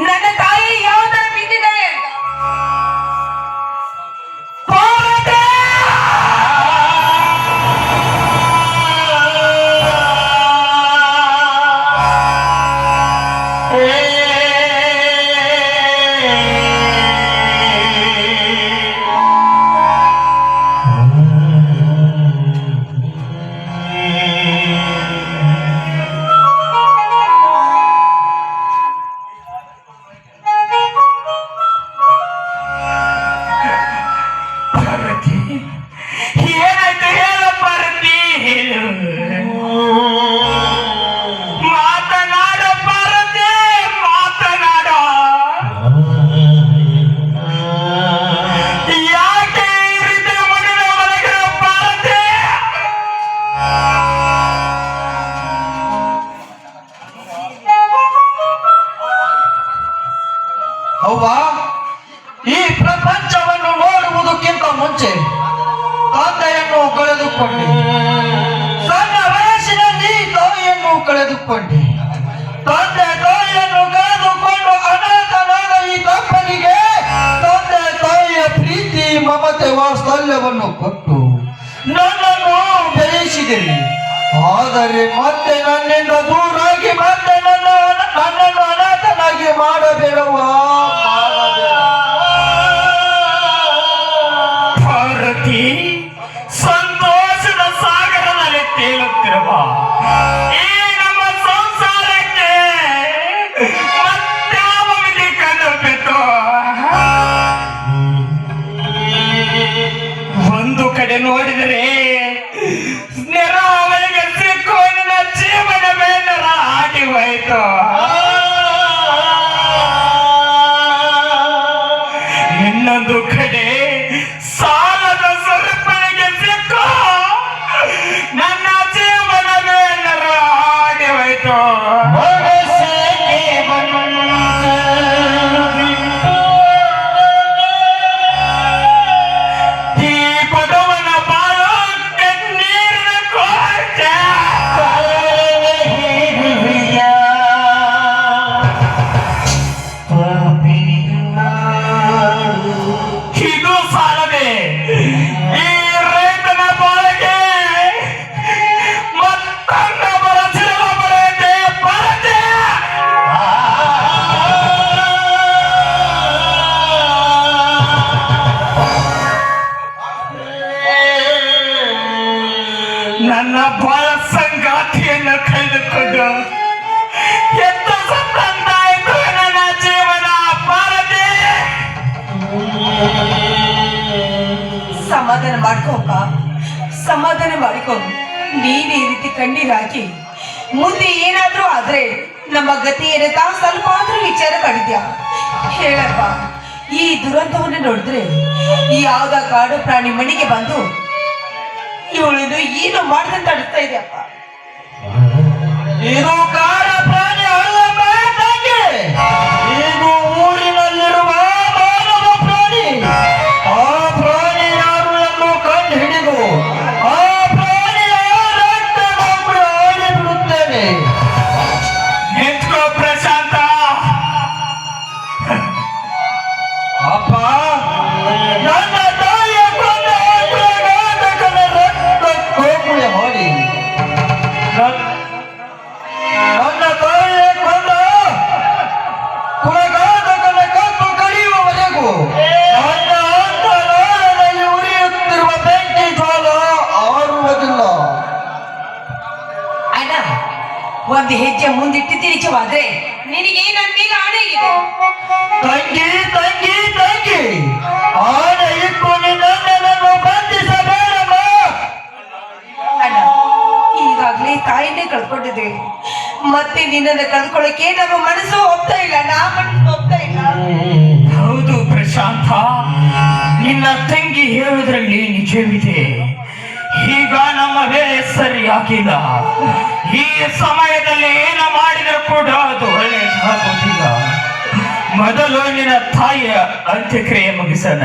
ನನ್ನ ತಾಯಿ ಯಾವ ತರ ಬಿದ್ದಿದ್ದಾಳೆ ಅಂತ. ಏನಾಯ್ತು ಹೇಳು ಪಾರ್ವತಿ, ಮಾತನಾಡು ಪಾರ್ವತಿ, ಮಾತನಾಡು. ಯಾಕೆ ಈ ರೀತಿ ಮಾಡಿದ ಒಳಗಿರೋ ಪಾರ್ವತಿ? ಅವ್ವ, ಈ ಪ್ರಪಂಚವನ್ನು ನೋಡುವುದಕ್ಕಿಂತ ಮುಂಚೆ ತಂದೆಯನ್ನು ಕಳೆದುಕೊಂಡೆ. ಸಣ್ಣ ವಯಸ್ಸಿನಲ್ಲಿ ತಾಯಿಯನ್ನು ಕಳೆದುಕೊಂಡೆ. ತಂದೆ ತಾಯಿಯನ್ನು ಕಳೆದುಕೊಂಡು ಅನಾಥನಾದ ಈ ತಪ್ಪನಿಗೆ ತಂದೆ ತಾಯಿಯ ಪ್ರೀತಿ ಮಮತೆ ವಾತ್ಸಲ್ಯವನ್ನು ಕೊಟ್ಟು ನನ್ನನ್ನು ಬೆಳೆಸಿದಿರಿ. ಆದರೆ ಮತ್ತೆ ನನ್ನಿಂದ ದೂರಾಗಿ ಮತ್ತೆ ನನ್ನನ್ನು ಅನಾಥನಾಗಿ ಮಾಡಬೇಡವ. ಪಾರ್ವತಿ, ಸಂತೋಷದ ಸಾಗರದಲ್ಲಿ ತೇಲುತ್ತಿರುವ ಈ ನಮ್ಮ ಸಂಸಾರಕ್ಕೆ ಮತ್ಯಾವ ವಿಧಿ ಕಂಡು ಬಿತ್ತು? ಒಂದು ಕಡೆ ನೋಡಿದರೆ ನೆರವರಿಗೆ ಸಿಕ್ಕು ನಿನ್ನ ಜೀವನ ಬೇಂದರ ಆಗಿ ಹೋಯಿತು. ಇನ್ನೊಂದು ಕಡೆ ಸಾಲದ ಸ್ವರೂಪನಿಗೆ ಸಿಕ್ಕು ನನ್ನ ಜೀವನ ಬೇಂದರ ಆಗಿ ಹೋಯಿತು. ಈ ಪದವನ ಬಾಳು ಕಣ್ಣೀರಿನ ಕೋಟೆ. ಇದು ಸಾಲದೆ ಈ ರೈತನ ಬಾಳಿಗೆ ಮತ್ತೊಂದೊಬ್ಬರ ಜೀವ ಬರೆಯದೆ ಬರದೆ. ನನ್ನ ಬಾಳ ಸಂಗಾತಿಯನ್ನು ಕಳೆದುಕೊಂಡು ಎತ್ತ ಸತ್ತಂತಾಯಿತು ನನ್ನ ಜೀವನ. ಭಾರತಿ, ಸಮಾಧಾನ ಮಾಡ್ಕೋಪ್ಪ, ಸಮಾಧಾನ ಮಾಡ್ಕೋ. ನೀನ್ ಈ ರೀತಿ ಕಣ್ಣೀರಾಕಿ ಮುಂದೆ ಏನಾದ್ರೂ ಆದ್ರೆ ನಮ್ಮ ಗತಿ ಏನಂತ ಸ್ವಲ್ಪ ಆದ್ರೂ ವಿಚಾರ ಮಾಡಿದ್ಯಾ? ಹೇಳಪ್ಪ, ಈ ದುರಂತವನ್ನು ನೋಡಿದ್ರೆ ಯಾವ್ದ ಕಾಡು ಪ್ರಾಣಿ ಮನೆಗೆ ಬಂದು ಇವಳನ್ನು ಏನು ಮಾಡ್ದಂತ ಅನಿಸ್ತಾ ಇದೆಯಪ್ಪ. ಇದು ಕಾಡ ಪ್ರಾಣಿ ಅಲ್ಲ ತಂಗಿ, ಇದು ಊರಿನಲ್ಲಿರುವ ಮಾನವ ಪ್ರಾಣಿ. ಆ ಪ್ರಾಣಿ ಯಾರು ಎಂದು ಕಂಡು ಹಿಡಿದು ಆ ಪ್ರಾಣಿಯ ರಕ್ತವನ್ನು ಆಡಿಬಿಡುತ್ತೇನೆ. ನಿಂತ್ಕೋ ಪ್ರಶಾಂತ. ಅಪ್ಪ, ನನ್ನ ತಾಯಿಯ ಕೊಂದ ಆತ್ಮಘಾತಕನ ರಕ್ತ ಕೋಪುಳೆ ಮಾಡಿ ನನ್ನ ತಾಯಿಯ ಕೊಂದ ಕುಲಘಾತಕನ ಕತ್ತು ಕಡಿಯುವವರೆಗೂ ನನ್ನ ಅಂತರಾಳದಲ್ಲಿ ಉರಿಯುತ್ತಿರುವ ಬೆಂಕಿ ಜ್ವಾಲ ಆರುವುದಿಲ್ಲ. ಅಣ್ಣ, ಒಂದು ಹೆಜ್ಜೆ ಮುಂದಿಟ್ಟು ನಿಜವಾದ್ರೆ ನಿನಗೆ ನನ್ನ ಮೇಲೆ ಆಣೆಗಿದೆ. ತಂಗಿ ತಂಗಿ ತಂಗಿ, ಆನೆ ಇಟ್ಟು ನಿನ್ನನ್ನು ಬಂಧಿಸಬೇಡಮ್ಮ. ಅಣ್ಣ, ಈಗಾಗ್ಲೇ ತಾಯಿನೇ ಕಳ್ಕೊಂಡಿದ್ದೆ, ಮತ್ತೆ ನಿನ್ನನ್ನು ಕಳ್ಕೊಳ್ಳಕ್ಕೆ ನಮ್ಮ ಮನಸ್ಸು ಒಪ್ತಾ ಇಲ್ಲ, ನಾ ಮನಸ್ಸು ಒಪ್ತಾ ಇಲ್ಲ. ಹೌದು ಪ್ರಶಾಂತ, ನಿನ್ನ ತಂಗಿ ಹೇಳುವುದರಲ್ಲಿ ನಿಜವಿದೆ. ಈಗ ನಮ್ಮ ವೇಳೆ ಸರಿಯಾಗಿಲ್ಲ. ಈ ಸಮಯದಲ್ಲಿ ಏನು ಮಾಡಿದರೂ ಕೂಡ ಅದು ಒಳ್ಳೆಯದಾಗುವುದಿಲ್ಲ. ಮೊದಲು ನಿನ್ನ ತಾಯಿಯ ಅಂತ್ಯಕ್ರಿಯೆ ಮುಗಿಸೋಣ.